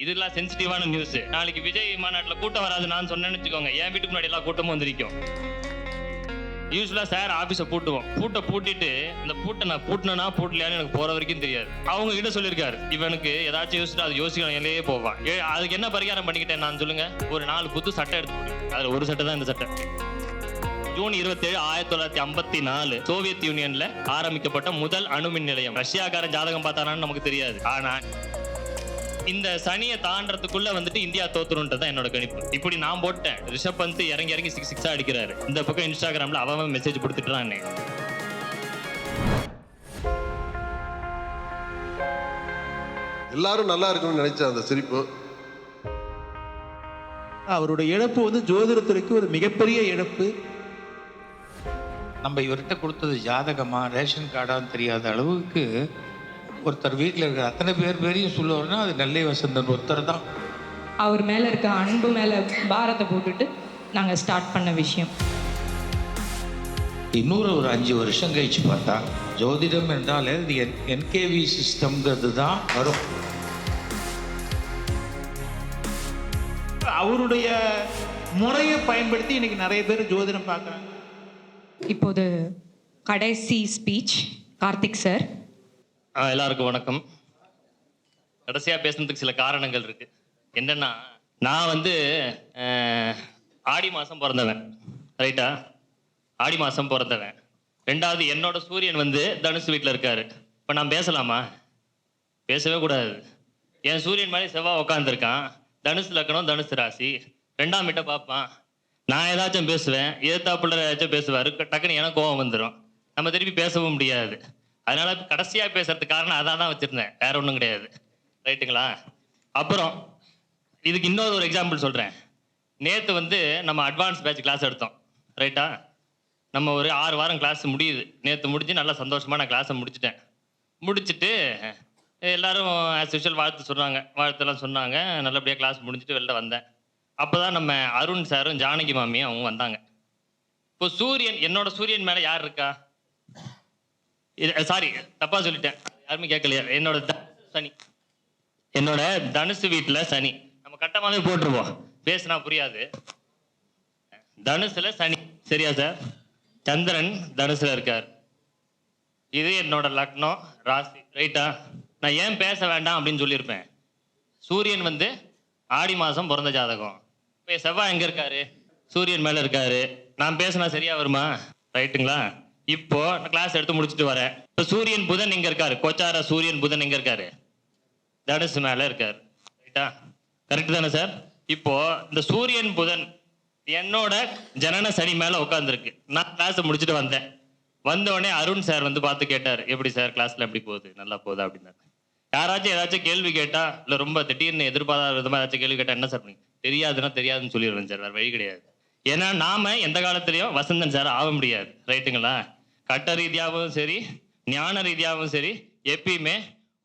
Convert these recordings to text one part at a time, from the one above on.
இதெல்லாம் சென்சிட்டிவான நியூஸ். நாளைக்கு விஜய் மாநாட்டில் கூட்டம் வராது நான் சொன்னேன்னு வச்சுக்கோங்க, என் வீட்டுக்கு முன்னாடி எல்லா கூட்டமும் வந்திருக்கும். யூஸ்வலா சார் ஆபீஸை பூட்டுவோம். பூட்டிட்டு இந்த பூட்டை நான் பூட்டினா பூட்டலையான்னு எனக்கு போற வரைக்கும் தெரியாது. அவங்க கிட்ட சொல்லியிருக்காரு, இவனுக்கு ஏதாச்சும் யோசிச்சுட்டு அது யோசிக்கணும் எல்லையே போவான். அதுக்கு என்ன பரிகாரம் பண்ணிக்கிட்டேன் நான் சொல்லுங்க? ஒரு 4 புது சட்டை எடுத்து போட்டு, அதுல ஒரு சட்டை தான் இந்த சட்டை. ஜூன் 27, 1954 சோவியத் யூனியன்ல ஆரம்பிக்கப்பட்ட முதல் அணுமின் நிலையம். ரஷ்யாக்காரன் ஜாதகம் பார்த்தானான்னு நமக்கு தெரியாது. ஆனா இந்த சனியை தாண்டறதுக்குள்ள வந்துட்டு இந்தியா தோத்துருன்றது என்னோட கணிப்பு. இப்படி நான் போட்டேன். ரிஷப் பந்த் இறங்கி 6 அடிக்கிறாரு. இந்த பக்கம் இன்ஸ்டாகிராம்ல அவன் மெசேஜ் கொடுத்துட்டான். எல்லாரும் நல்லா இருக்கணும்னு நினைச்ச அந்த சிரிப்பு. அவருடைய இழப்பு வந்து ஜோதிடத்துறைக்கு ஒரு மிகப்பெரிய இழப்பு. நம்ம இவர்கிட்ட கொடுத்தது ஜாதகமா ரேஷன் கார்டான்னு தெரியாத அளவுக்கு ஒருத்தர் வீட்டில் இருக்கிற அத்தனை பேரையும் சொல்லுவார்னா அது நெல்லை வசந்தன் ஒருத்தர் தான். அவர் மேலே இருக்க அன்பு மேலே பாரத்தை போட்டுட்டு நாங்கள் ஸ்டார்ட் பண்ண விஷயம். இன்னொரு ஒரு 5 வருஷம் கழிச்சு பார்த்தா ஜோதிடம் என்றாலே இது என்கேவி சிஸ்டம்ங்கிறது தான் வரும். அவருடைய முறையை பயன்படுத்தி இன்னைக்கு நிறைய பேர் ஜோதிடம் பார்க்குறாங்க. இப்போது கடைசி ஸ்பீச் கார்த்திக் சார். எல்லாருக்கும் வணக்கம். கடைசியா பேசுனதுக்கு சில காரணங்கள் இருக்கு. என்னன்னா, நான் வந்து ஆடி மாசம் பிறந்தவன், ரைட்டா? ஆடி மாசம் பிறந்தவன். 2வது என்னோட சூரியன் வந்து தனுசு வீட்டில் இருக்காரு. இப்போ நான் பேசலாமா? பேசவே கூடாது. என் சூரியன் மாதிரி செவ்வாய் உட்காந்துருக்கான். தனுசு லக்கணம், தனுசு ராசி. 2ஆம் வீட்டை பார்ப்பான். நான் ஏதாச்சும் பேசுவேன், எதிர்த்தாப்புல ஏதாச்சும் பேசுவார். டக்குன்னு எனக்கு கோவம் வந்துடும். நம்ம திருப்பி பேசவும் முடியாது. அதனால கடைசியா பேசுறதுக்கு காரணம் அதான் தான் வச்சிருந்தேன், வேற ஒன்றும் கிடையாது. ரைட்டுங்களா? அப்புறம் இதுக்கு இன்னொரு ஒரு எக்ஸாம்பிள் சொல்றேன். நேற்று வந்து நம்ம அட்வான்ஸ் பேட்ச் கிளாஸ் எடுத்தோம், ரைட்டா? நம்ம ஒரு 6 வாரம் கிளாஸ் முடியுது. நேற்று முடிஞ்சு நல்லா சந்தோஷமா நான் கிளாஸை முடிச்சுட்டேன். முடிச்சுட்டு எல்லாரும் ஆஸ் யூஷுவல் வாழ்த்தெல்லாம் சொன்னாங்க. நல்லபடியாக கிளாஸ் முடிஞ்சுட்டு வெளில வந்தேன். அப்போதான் நம்ம அருண் சாரும் ஜானகி மாமியும் அவங்க வந்தாங்க. இப்போ சூரியன், என்னோட சூரியன் மேலே யார் இருக்கா? சாரி, தப்பா சொல்லிட்டேன், யாருமே கேட்கலையா? என்னோட சனி, என்னோட தனுசு வீட்டில் சனி. நம்ம கட்டமாவே போட்டுருவோம், பேசினா புரியாது. தனுசுல சனி, சரியா சார்? சந்திரன் தனுசுல இருக்கார். இது என்னோட லக்னம் ராசி, ரைட்டா? நான் ஏன் பேச வேண்டாம் அப்படின்னு சொல்லியிருப்பேன். சூரியன் வந்து ஆடி மாசம் பிறந்த ஜாதகம். இப்போ செவ்வாய் எங்க இருக்காரு? சூரியன் மேல இருக்காரு. நான் பேசினா சரியா வருமா? ரைட்டுங்களா? இப்போ நான் கிளாஸ் எடுத்து முடிச்சுட்டு வரேன். இப்போ சூரியன் புதன் எங்க இருக்காரு? கோச்சார சூரியன் புதன் எங்க இருக்காரு? தனுசு மேல இருக்காரு, ரைட்டா? கரெக்ட் தானே சார்? இப்போ இந்த சூரியன் புதன் என்னோட ஜனன சனி மேல உட்காந்துருக்கு. நான் கிளாஸ் முடிச்சுட்டு வந்தேன். வந்த உடனே அருண் சார் வந்து பார்த்து கேட்டார், எப்படி சார் கிளாஸ்ல எப்படி போகுது? நல்லா போகுதா அப்படின்னாரு. யாராச்சும் ஏதாச்சும் கேள்வி கேட்டா, இல்லை ரொம்ப திடீர்னு எதிர்பாராத விதமா ஏதாச்சும் கேள்வி கேட்டா என்ன சார் பண்ணி? தெரியாதுன்னா தெரியாதுன்னு சொல்லிடுறேன் சார், வேற வழி கிடையாது. ஏன்னா நாம எந்த காலத்திலயும் வசந்தன் சார் ஆக முடியாது, ரைட்டுங்களா? கட்ட ரீதியாகவும் சரி, ஞான ரீதியாகவும் சரி, எப்பயுமே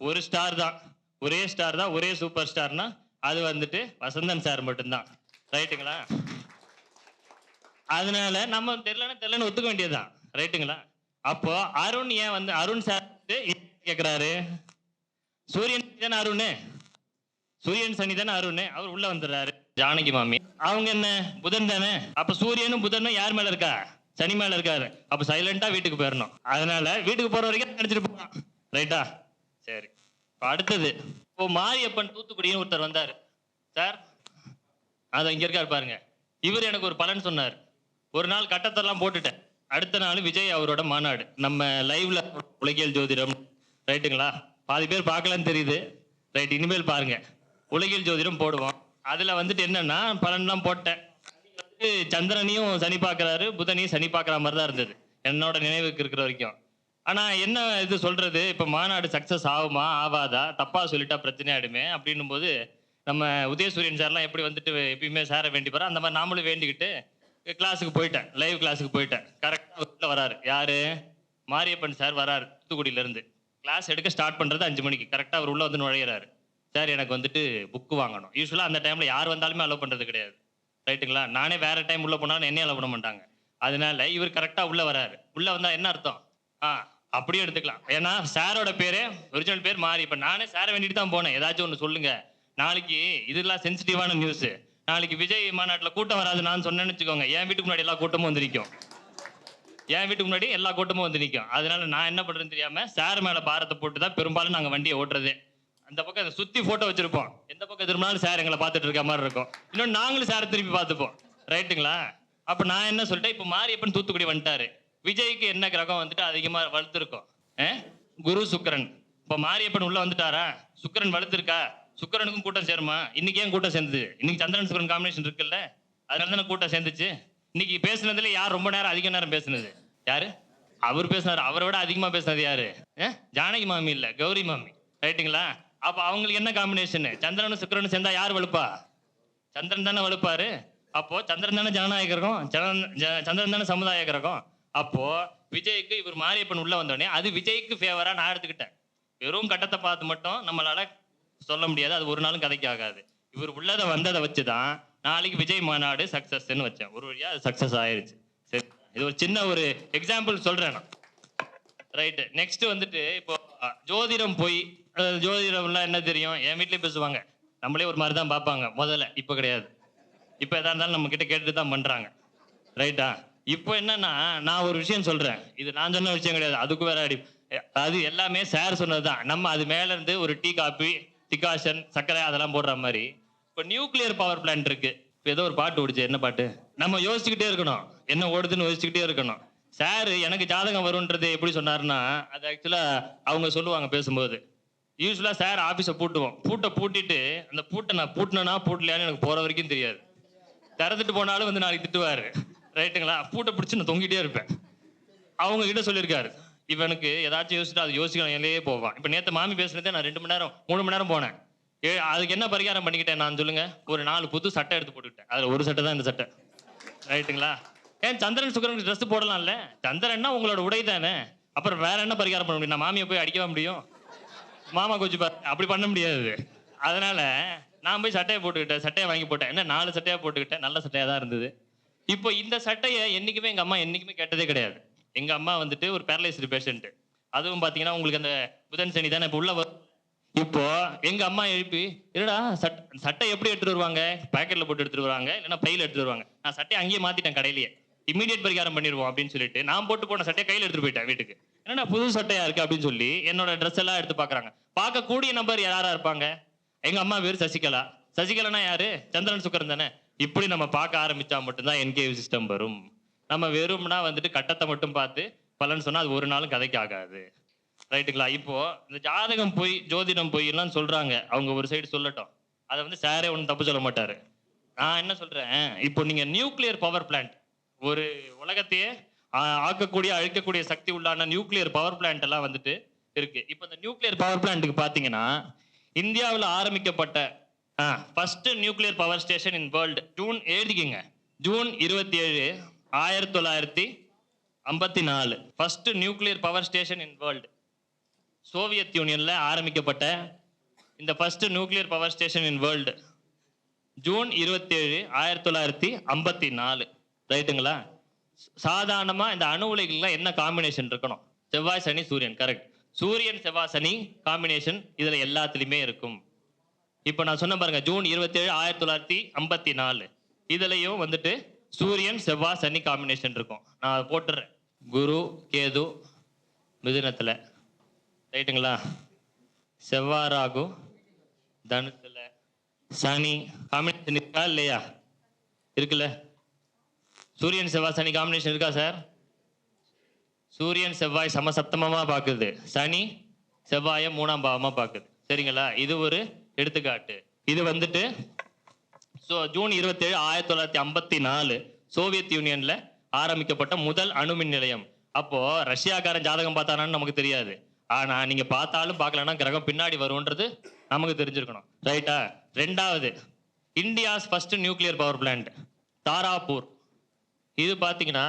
ஒரு ஸ்டார் தான், ஒரே ஸ்டார் தான், ஒரே சூப்பர் ஸ்டார்னா அது வந்துட்டு வசந்தன் சார் மட்டும்தான், ரைட்டுங்களா? அதனால நம்ம தெரியலன்னு ஒத்துக்க வேண்டியதுதான், ரைட்டுங்களா? அப்போ அருண் ஏன் வந்து அருண் சார் கேட்கிறாரு, சூரியன் தானே அருண், சூரியன் சனி தானே அருண், அவர் உள்ள வந்துடுறாரு. ஜானகி மாமி அவங்க என்ன புதன் தானே? அப்ப சூரியனும் புதனும் யார் மேல இருக்கா? சனி மேல இருக்காரு. அப்ப சைலண்டா வீட்டுக்கு போயிடணும். அதனால வீட்டுக்கு போற வரைக்கும் நினைச்சிட்டு போகலாம், ரைட்டா? சரி, அடுத்தது இப்போ மாரியப்பன் தூத்துக்குடின்னு ஒருத்தர் வந்தாரு சார். அதை இங்க இருக்காரு பாருங்க. இவர் எனக்கு ஒரு பலன் சொன்னார். ஒரு நாள் கட்டத்தெல்லாம் போட்டுட்டேன். அடுத்த நாள் விஜய் அவரோட மாநாடு நம்ம லைவ்ல உலகியல் ஜோதிடம், ரைட்டுங்களா? பாதி பேர் பார்க்கலான்னு தெரியுது, ரைட்? இனிமேல் பாருங்க, உலகியல் ஜோதிடம் போடுவோம். அதுல வந்துட்டு என்னன்னா பலன்லாம் போட்டேன். சந்திரனையும் சனி பார்க்கறாரு, புதனையும் சனி பார்க்குற மாதிரி தான் இருந்தது என்னோட நினைவுக்கு இருக்கிற வரைக்கும். ஆனா என்ன இது சொல்றது, இப்ப மாநாடு சக்சஸ் ஆகுமா ஆவாதா, தப்பா சொல்லிட்டா பிரச்சனை ஆயிடுமே அப்படின்னும் போது நம்ம உதயசூரியன் சார்லாம் எப்படி வந்துட்டு எப்பயுமே சாரை வேண்டி போறோம், அந்த மாதிரி நாமளும் வேண்டிக்கிட்டு கிளாஸுக்கு போயிட்டேன், லைவ் கிளாஸுக்கு போயிட்டேன். கரெக்டாக வராரு யாரு? மாரியப்பன் சார் வராரு தூத்துக்குடியில இருந்து. கிளாஸ் எடுக்க ஸ்டார்ட் பண்றது 5 மணிக்கு. கரெக்டாக அவர் உள்ள வந்து நுழையிறாரு. சார் எனக்கு வந்துட்டு புக்கு வாங்கணும். யூஸ்வலாக அந்த டைம்ல யார் வந்தாலுமே அலோவ் பண்றது கிடையாது, ரைட்டுங்களா? நானே வேற டைம் உள்ள போனாலும் என்னையும் அலோவ் பண்ண மாட்டாங்க. அதனால இவர் கரெக்டா உள்ள வராரு. உள்ள வந்தா என்ன அர்த்தம்? அப்படியே எடுத்துக்கலாம். ஏன்னா சாரோட பேரு ஒரிஜினல் பேர் மாறி. இப்ப நானே சாரை வேண்டிட்டு தான் போனேன், ஏதாச்சும் ஒன்று சொல்லுங்க. நாளைக்கு இதெல்லாம் சென்சிட்டிவான நியூஸ். நாளைக்கு விஜய் மாநாட்டில் கூட்டம் வராது நான் சொன்னேன்னு வச்சுக்கோங்க, என் வீட்டுக்கு முன்னாடி எல்லா கூட்டமும் வந்து நிற்கும். என் வீட்டுக்கு முன்னாடி எல்லா கூட்டமும் வந்து நிற்கும். அதனால நான் என்ன பண்ணுறேன்னு தெரியாமல் சார் மேலே பாரத்தை போட்டு தான் பெரும்பாலும் நாங்கள் வண்டியை ஓட்டுறதே. அந்த பக்கம் அதை சுற்றி ஃபோட்டோ வச்சுருப்போம், எந்த பக்கம் திரும்பினாலும் சார் எங்களை பார்த்துட்டு இருக்க மாதிரி இருக்கும். இன்னொன்று நாங்களும் சார் திருப்பி பார்த்துப்போம். ரைட்டுங்களா? அப்போ நான் என்ன சொல்லிட்டேன், இப்போ மாரியப்பன் தூத்துக்குடி வந்துட்டாரு. விஜய்க்கு என்ன கிரகம் வந்துட்டு அதிகமாக வளர்த்துருக்கோம்? குரு சுக்கிரன். இப்போ மாரியப்பன் உள்ள வந்துட்டாரா? சுக்கிரன் வளர்த்துருக்கா? சுக்கிரனுக்கும் கூட்டம் சேருமா? இன்னைக்கு ஏன் கூட்டம் சேர்ந்தது? இன்னைக்கு சந்திரன் சுக்கிரன் காம்பினேஷன் இருக்குல்ல, அதனால தானே கூட்டம் சேர்ந்துச்சு. இன்னைக்கு பேசுனதுல யார் ரொம்ப நேரம் அதிக நேரம் பேசுனது? யாரு? அவர் பேசினாரு. அவரை விட அதிகமா பேசுனது யாரு? ஜானகி மாமி இல்ல, கௌரி மாமி. ரைட்டுங்களா? அப்ப அவங்களுக்கு என்ன காம்பினேஷன்? சந்திரனும் சுக்கிரனும் சேர்ந்தா யார் வலுப்பா? சந்திரன் தானே வலுப்பாரு. அப்போ சந்திரன் தானே ஜனநாயக கிரகம், சந்திரன் தானே சமுதாய கிரகம். அப்போ விஜய்க்கு இவர் மாரியப்பன் உள்ள வந்தோடனே அது விஜய்க்கு ஃபேவரா நான் எடுத்துக்கிட்டேன். வெறும் கட்டத்தை பார்த்து மட்டும் நம்மளால சொல்ல முடியாது, அது ஒரு நாளும் கதைக்கு ஆகாது. இவர் உள்ளதை வந்ததை வச்சுதான் நாளைக்கு விஜய் மாநாடு சக்சஸ்ன்னு வச்சேன். ஒரு வழியா அது சக்சஸ் ஆயிருச்சு. சரி, இது ஒரு சின்ன ஒரு எக்ஸாம்பிள் சொல்றேன் நான். ரைட்டு. நெக்ஸ்ட் வந்துட்டு இப்போ ஜோதிடம் போய், ஜோதிடம்லாம் என்ன தெரியும், என் வீட்லயே பேசுவாங்க, நம்மளே ஒரு மாதிரி தான் பார்ப்பாங்க முதல்ல. இப்போ கிடையாது. இப்போ எதா இருந்தாலும் நம்ம கிட்ட கேட்டுட்டு தான் பண்றாங்க. ரைட்டா? இப்போ என்னன்னா நான் ஒரு விஷயம் சொல்றேன், இது நான் சொன்ன விஷயம் கிடையாது, அதுக்கு வேற அடி. அது எல்லாமே சார் சொன்னதுதான். நம்ம அது மேல இருந்து ஒரு டீ காபி டிகாஷன் சர்க்கரை அதெல்லாம் போடுற மாதிரி. இப்போ நியூக்ளியர் பவர் பிளான்ட் இருக்கு. இப்போ ஏதோ ஒரு பாட்டு ஓடிச்சு, என்ன பாட்டு? நம்ம யோசிச்சுக்கிட்டே இருக்கணும், என்ன ஓடுதுன்னு யோசிச்சுக்கிட்டே இருக்கணும். சார் எனக்கு ஜாதகம் வரும்ன்றது எப்படி சொன்னாருன்னா, அது ஆக்சுவலா அவங்க சொல்லுவாங்க பேசும்போது, யூஸ்வலா சார் ஆபீஸை பூட்டிட்டு அந்த பூட்டை நான் பூட்டினா பூட்டலையான்னு எனக்கு போற வரைக்கும் தெரியாது. திறந்துட்டு போனாலும் வந்து நாளைக்கு திட்டுவாரு. ரைட்டுங்களா? பூட்டை பிடிச்சி நான் தொங்கிட்டே இருப்பேன். அவங்க கிட்ட சொல்லியிருக்காரு, இவனுக்கு ஏதாச்சும் யோசிச்சுட்டு அது யோசிக்கணும் எல்லையே போவான். இப்போ நேற்று மாமி பேசுனதே நான் 2 மணி நேரம் 3 மணி நேரம் போனேன். அதுக்கு என்ன பரிகாரம் பண்ணிக்கிட்டேன் நான் சொல்லுங்க? ஒரு 4 புது சட்டை எடுத்து போட்டுக்கிட்டேன். அதில் ஒரு சட்டை தான் இந்த சட்டை. ரைட்டுங்களா? ஏன் சந்திரன் சுக்கிரனுக்கு ட்ரெஸ் போடலாம்ல? சந்திரன்னா உங்களோட உடை தானே, அப்புறம் வேற என்ன பரிகாரம் பண்ண முடியும்? நான் மாமியை போய் அடிக்கவா முடியும்? மாமா கொஞ்சம் அப்படி பண்ண முடியாது. அதனால நான் போய் சட்டையை போட்டுக்கிட்டேன், சட்டையை வாங்கி போட்டேன். என்ன 4 சட்டையா போட்டுக்கிட்டேன், நல்ல சட்டையா தான் இருந்தது. இப்போ இந்த சட்டையை என்னைக்குமே எங்க அம்மா என்னைக்குமே கேட்டதே கிடையாது. எங்க அம்மா வந்துட்டு ஒரு பேரலைஸ்டு பேஷண்ட். அதுவும் பாத்தீங்கன்னா உங்களுக்கு அந்த புதன் சனி தானே இப்போ உள்ள வரும். இப்போ எங்க அம்மா எழுப்பி, என்னடா சட்டை எப்படி எடுத்துட்டு வருவாங்க? பேக்கெட்ல போட்டு எடுத்துட்டு வருவாங்க, இல்லைன்னா பையில எடுத்துட்டு வருவாங்க. நான் சட்டையை அங்கேயே மாத்திட்டேன் கடையிலேயே, இமீடியட் பரிகாரம் பண்ணிடுவோம் அப்படின்னு சொல்லிட்டு நான் போட்டு போன சட்டையை கையில் எடுத்துட்டு போயிட்டேன் வீட்டுக்கு. என்னடா புது சட்டையா இருக்கு அப்படின்னு சொல்லி என்னோட ட்ரெஸ் எல்லாம் எடுத்து பாக்குறாங்க. பார்க்கக்கூடிய நம்பர் யாரா இருப்பாங்க? எங்க அம்மா பேரு சசிகலா. சசிகலானா யாரு? சந்திரன் சுக்கிரன் தானே. இப்படி நம்ம பார்க்க ஆரம்பிச்சா மட்டும்தான் என்கேவி சிஸ்டம் வரும். நம்ம வெறும்னா வந்துட்டு கட்டத்தை மட்டும் பார்த்து பலன் சொன்னா அது ஒரு நாளும் கதைக்கு ஆகாது. ரைட்டுங்களா? இப்போ இந்த ஜாதகம் போய் ஜோதிடம் போய் எல்லாம் சொல்றாங்க, அவங்க ஒரு சைடு சொல்லட்டும், அதை வந்து சாரே ஒன்றும் தப்பு சொல்ல மாட்டாரு. நான் என்ன சொல்றேன், இப்போ நீங்க நியூக்ளியர் பவர் பிளான்ட், ஒரு உலகத்தையே ஆக்கக்கூடிய அழிக்கக்கூடிய சக்தி உள்ளான நியூக்ளியர் பவர் பிளான்ட் எல்லாம் வந்துட்டு இருக்கு. இப்போ இந்த நியூக்ளியர் பவர் பிளான்ட்டுக்கு பாத்தீங்கன்னா இந்தியாவில் ஆரம்பிக்கப்பட்ட first nuclear power station in world June 27 1954 first nuclear power station in world. Soviet யூனியன்ல ஆரம்பிக்கப்பட்ட இந்த first nuclear power station in world June 27 1954. ரைட்டுங்களா? சாதாரணமா இந்த அணு உலைகள்லாம் என்ன காம்பினேஷன் இருக்கணும்? செவ்வாய் சனி சூரியன். கரெக்ட். சூரியன் செவ்வாய் சனி காம்பினேஷன் இதுல எல்லாத்துலயுமே இருக்கும். இப்ப நான் சொன்ன பாருங்க, ஜூன் 27 1954 இதுலயும் வந்துட்டு சூரியன் செவ்வாய் சனி காம்பினேஷன் இருக்கும். நான் போட்டுறேன். குரு கேது மிதுனத்துல. ரைட்டுங்களா? செவ்வாய் ராகு தனுத்துல. சனி காம்பினேஷன் இருக்கா இல்லையா? இருக்குல்ல? சூரியன் செவ்வாய் சனி காம்பினேஷன் இருக்கா சார்? சூரியன் செவ்வாய் சமசப்தமமா பாக்குது, சனி செவ்வாய 3ஆம் பாவமா பாக்குது. சரிங்களா? இது ஒரு எடுத்துக்காட்டு. இது வந்துட்டு ஜூன் 27 1954 சோவியத் யூனியன்ல ஆரம்பிக்கப்பட்ட முதல் அணுமின் நிலையம். அப்போ ரஷ்யாக்காரன் ஜாதகம் பார்த்தானான்னு நமக்கு தெரியாது, ஆனா நீங்க பார்த்தாலும் பார்க்கலன்னா கிரகம் பின்னாடி வரும்ன்றது நமக்கு தெரிஞ்சிருக்கணும். ரைட்டா? 2வது India's first nuclear power plant Tarapur. இது பாத்தீங்கன்னா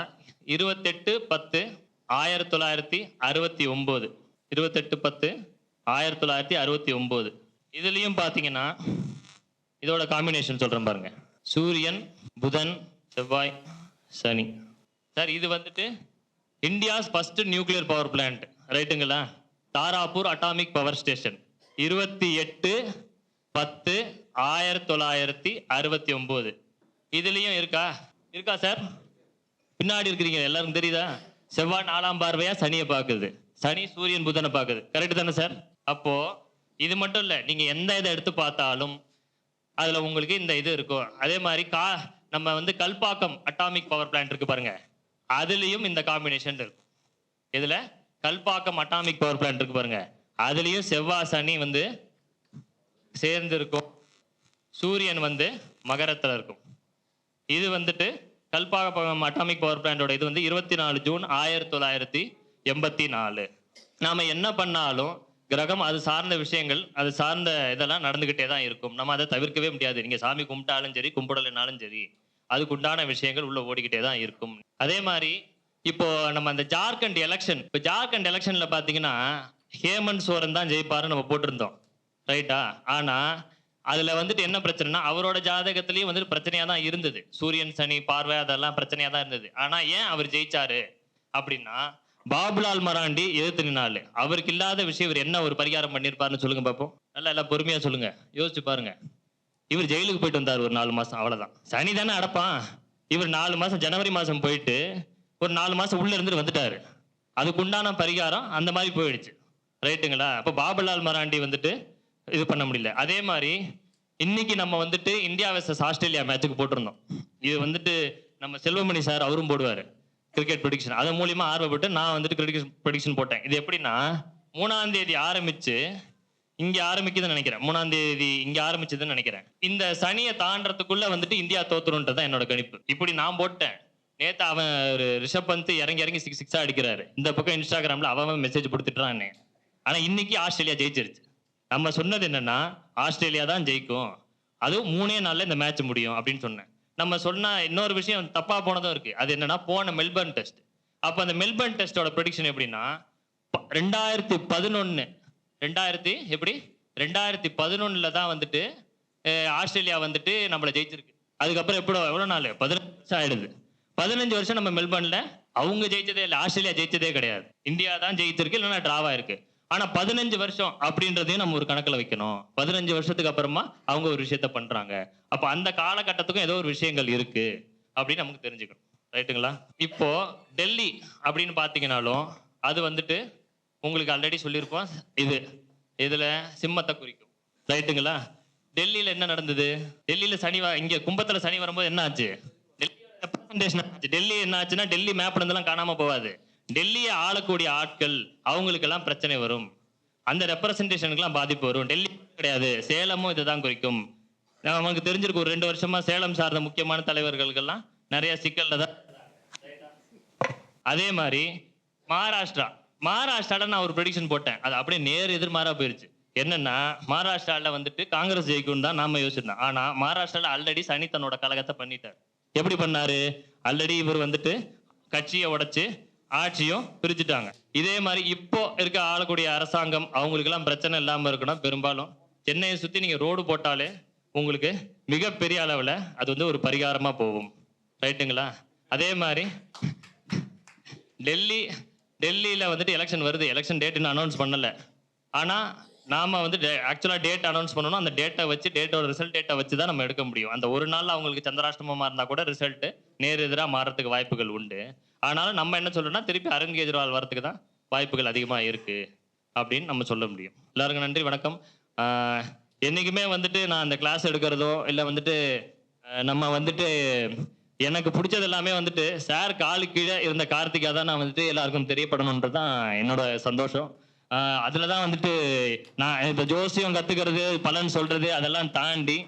28/10/1969 28/10/1969. இதுலயும் பாத்தீங்கன்னா இதோட காம்பினேஷன் சொல்றேன் பாருங்க, சூரியன் புதன் செவ்வாய் சனி. சார் இது வந்துட்டு India's first nuclear power plant. ரைட்டுங்களா? Tarapur atomic power station 28 10/1969. இதுலயும் இருக்கா சார்? பின்னாடி இருக்கிறீங்க எல்லாருக்கும் தெரியுதா? செவ்வாய் 4ஆம் பார்வையா சனியை பார்க்குது, சனி சூரியன் புதனை பார்க்குது. கரெக்ட் தானே சார்? அப்போ இது மட்டும் இல்லை, நீங்க எந்த இதை எடுத்து பார்த்தாலும் அதுல உங்களுக்கு இந்த இது இருக்கும். அதே மாதிரி நம்ம வந்து கல்பாக்கம் அட்டாமிக் பவர் பிளான்ட் இருக்கு பாருங்க, அதுலயும் இந்த காம்பினேஷன் இருக்கும். இதுல கல்பாக்கம் அட்டாமிக் பவர் பிளான்ட் இருக்கு பாருங்க, அதுலயும் செவ்வாய் சனி வந்து சேர்ந்து இருக்கும், சூரியன் வந்து மகரத்துல இருக்கும். இது வந்துட்டு கல்பாக்கம் அட்டாமிக் பவர் பிளான்டோட இது வந்து 24 ஜூன் 1984. நாம என்ன பண்ணாலும் கிரகம் அது சார்ந்த விஷயங்கள், அது சார்ந்த இதெல்லாம் நடந்துகிட்டே தான் இருக்கும். நம்ம அதை தவிர்க்கவே முடியாது. நீங்க சாமி கும்பிட்டாலும் சரி, கும்பிடலைனாலும் சரி, அதுக்குண்டான விஷயங்கள் உள்ள ஓடிக்கிட்டே தான் இருக்கும். அதே மாதிரி இப்போ நம்ம அந்த ஜார்க்கண்ட் எலெக்ஷன், இப்போ ஜார்க்கண்ட் எலெக்ஷன்ல பாத்தீங்கன்னா ஹேமந்த் சோரன் தான் ஜெயிப்பாருன்னு நம்ம போட்டிருந்தோம், ரைட்டா? ஆனா அதுல வந்துட்டு என்ன பிரச்சனைனா, அவரோட ஜாதகத்திலயும் வந்துட்டு பிரச்சனையா தான் இருந்தது. சூரியன் சனி பார்வை அதெல்லாம் பிரச்சனையா தான் இருந்தது. ஆனா ஏன் அவர் ஜெயிச்சாரு அப்படின்னா, பாபுலால் மராண்டி எதிர்த்து நின்னாலு. அவருக்கு இல்லாத விஷயம் இவர் என்ன ஒரு பரிகாரம் பண்ணியிருப்பாருன்னு சொல்லுங்க பார்ப்போம். நல்லா எல்லாம் பொறுமையா சொல்லுங்க, யோசிச்சு பாருங்க. இவர் ஜெயிலுக்கு போயிட்டு வந்தார் ஒரு 4 மாசம், அவ்வளவுதான். சனி தானே அடப்பான். இவர் 4 மாசம் ஜனவரி மாசம் போயிட்டு ஒரு 4 மாசம் உள்ள இருந்துட்டு வந்துட்டாரு. அதுக்குண்டான பரிகாரம் அந்த மாதிரி போயிடுச்சு, ரைட்டுங்களா? அப்ப பாபுலால் மராண்டி வந்துட்டு இது பண்ண முடியல. அதே மாதிரி இன்னைக்கு நம்ம வந்துட்டு இந்தியா வெர்சஸ் ஆஸ்திரேலியா மேட்சுக்கு போட்டிருந்தோம். இது வந்துட்டு நம்ம செல்வமணி சார் அவரும் போடுவாரு கிரிக்கெட் ப்ரெடிக்ஷன். அதன் மூலியமா ஆர்வப்பட்டு நான் வந்துட்டு கிரிக்கெட் ப்ரெடிக்ஷன் போட்டேன். இது எப்படின்னா, 3ஆம் தேதி ஆரம்பிச்சு இங்க ஆரம்பிக்குதுன்னு நினைக்கிறேன், 3ஆம் தேதி இங்க ஆரம்பிச்சதுன்னு நினைக்கிறேன். இந்த சனியை தாண்டறதுக்குள்ள வந்துட்டு இந்தியா தோத்துருன்றதான் என்னோட கணிப்பு. இப்படி நான் போட்டேன். நேத்து அவன் ஒரு ரிஷப் பந்த் இறங்கி 6 அடிக்கிறாரு. இந்த பக்கம் இன்ஸ்டாகிராம்ல அவன் மெசேஜ் கொடுத்துட்டான். ஆனா இன்னைக்கு ஆஸ்திரேலியா ஜெயிச்சிருச்சு. நம்ம சொன்னது என்னன்னா, ஆஸ்திரேலியா தான் ஜெயிக்கும், அதுவும் 3 நாள்ல இந்த மேட்ச் முடியும் அப்படின்னு சொன்னேன். நம்ம சொன்ன இன்னொரு விஷயம் தப்பா போனதும் இருக்கு. அது என்னன்னா, போன மெல்பர்ன் டெஸ்ட். அப்ப அந்த மெல்பர்ன் டெஸ்டோட ப்ரெடிக்ஷன் எப்படின்னா, 2011 தான் வந்துட்டு ஆஸ்திரேலியா வந்துட்டு நம்மள ஜெயிச்சிருக்கு. அதுக்கப்புறம் எவ்வளவு நாள், 15 வருஷம் ஆயிடுது. 15 வருஷம் நம்ம மெல்பர்ன்ல அவங்க ஜெயிச்சதே இல்லை, ஆஸ்திரேலியா ஜெயிச்சதே கிடையாது. இந்தியா தான் ஜெயிச்சிருக்கு, இல்லைன்னா டிராவா இருக்கு. ஆனா 15 வருஷம் அப்படின்றதையும் நம்ம ஒரு கணக்குல வைக்கணும். 15 வருஷத்துக்கு அப்புறமா அவங்க ஒரு விஷயத்த பண்றாங்க. அப்ப அந்த காலகட்டத்துக்கும் ஏதோ ஒரு விஷயங்கள் இருக்கு அப்படின்னு நமக்கு தெரிஞ்சுக்கணும், ரைட்டுங்களா? இப்போ டெல்லி அப்படின்னு பாத்தீங்கன்னாலும் அது வந்துட்டு உங்களுக்கு ஆல்ரெடி சொல்லியிருப்போம். இதுல சிம்மத்தை குறிக்கும், ரைட்டுங்களா? டெல்லியில என்ன நடந்தது? டெல்லியில இங்க கும்பத்துல சனி வரும்போது என்ன ஆச்சு? டெல்லி என்ன ஆச்சுன்னா, டெல்லி மேப்ல இருந்தெல்லாம் காணாம போவாது. டெல்லியை ஆளக்கூடிய ஆட்கள் அவங்களுக்கெல்லாம் பிரச்சனை வரும், அந்த ரெப்ரசன்டேஷனுக்குலாம் பாதிப்பு வரும். டெல்லி கிடையாது, சேலமும் இதுதான் குறிக்கும். நமக்கு தெரிஞ்சிருக்கு, ஒரு 2 வருஷமா சேலம் சார்ந்த முக்கியமான தலைவர்களுக்கெல்லாம் நிறைய சிக்கல்ல தான். அதே மாதிரி மகாராஷ்டிரால நான் ஒரு ப்ரெடிக்ஷன் போட்டேன், அது அப்படியே நேர் எதிர்மாறா போயிருச்சு. என்னன்னா, மகாராஷ்டிரால வந்துட்டு காங்கிரஸ் ஜெயிக்கும் தான் நாம யோசிச்சிருந்தோம். ஆனா மகாராஷ்டிரால ஆல்ரெடி சனி தன்னோட கழகத்தை பண்ணிட்டார். எப்படி பண்ணாரு? ஆல்ரெடி இவர் வந்துட்டு கட்சியை உடைச்சு ஆட்சியும் பிரிச்சுட்டாங்க. இதே மாதிரி இப்போ இருக்க ஆளக்கூடிய அரசாங்கம் அவங்களுக்கு எல்லாம் பிரச்சனை இல்லாம இருக்கணும். பெரும்பாலும் சென்னையை சுத்தி நீங்க ரோடு போட்டாலே உங்களுக்கு மிகப்பெரிய அளவுல அது வந்து ஒரு பரிகாரமா போகும், ரைட்டுங்களா? அதே மாதிரி டெல்லியில வந்துட்டு எலெக்ஷன் வருது. எலெக்ஷன் டேட் இன்னும் அனௌன்ஸ் பண்ணல. ஆனா நாம வந்து ஆக்சுவலா டேட் அனௌன்ஸ் பண்ணணும். அந்த டேட்டோட ரிசல்ட் டேட்டை வச்சு தான் நம்ம எடுக்க முடியும். அந்த ஒரு நாள்ல அவங்களுக்கு சந்திராஷ்டமமா இருந்தா கூட ரிசல்ட் நேர் எதிராக மாறதுக்கு வாய்ப்புகள் உண்டு. ஆனாலும் நம்ம என்ன சொல்றோம்னா, திருப்பி அரவிந்த் கெஜ்ரிவால் வரதுக்கு தான் வாய்ப்புகள் அதிகமா இருக்கு அப்படின்னு நம்ம சொல்ல முடியும். எல்லாருக்கும் நன்றி, வணக்கம். என்னைக்குமே வந்துட்டு நான் அந்த கிளாஸ் எடுக்கிறதோ இல்லை வந்துட்டு நம்ம வந்துட்டு எனக்கு பிடிச்சது எல்லாமே வந்துட்டு சார் காலு கீழே இருந்த கார்த்திகா தான் நான் வந்துட்டு எல்லாருக்கும் தெரியப்படணுன்றது தான் என்னோட சந்தோஷம். அதில் தான் வந்துட்டு நான் இந்த ஜோசியம் கற்றுக்கிறது, பலன் சொல்றது அதெல்லாம் தாண்டி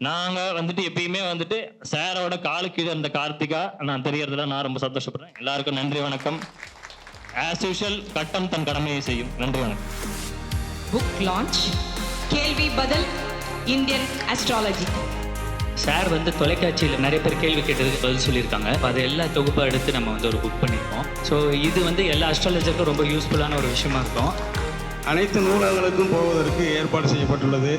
நாங்கள் வந்துட்டு எப்பயுமே வந்துட்டு சாரோட காலு கீழே இருந்த கார்த்திகா நான் தெரியறதுல நான் ரொம்ப சந்தோஷப்படுறேன். எல்லாருக்கும் நன்றி, வணக்கம். ஆஸ் யூஷுவல் கட்டம் தன் கடமையை செய்யும். நன்றி, வணக்கம். புக் லான்ச் கேள்வி பதில் இந்தியன் அஸ்ட்ராலஜி. சார் வந்து தொலைக்காட்சியில் நிறைய பேர் கேள்வி கேட்டதுக்கு பதில் சொல்லியிருக்காங்க. அது எல்லா தொகுப்பாக எடுத்து நம்ம வந்து ஒரு புக் பண்ணியிருக்கோம். ஸோ இது வந்து எல்லா அஸ்ட்ராலஜருக்கும் ரொம்ப யூஸ்ஃபுல்லான ஒரு விஷயமா இருக்கும். அனைத்து நூலகங்களுக்கும் போவதற்கு ஏற்பாடு செய்யப்பட்டுள்ளது.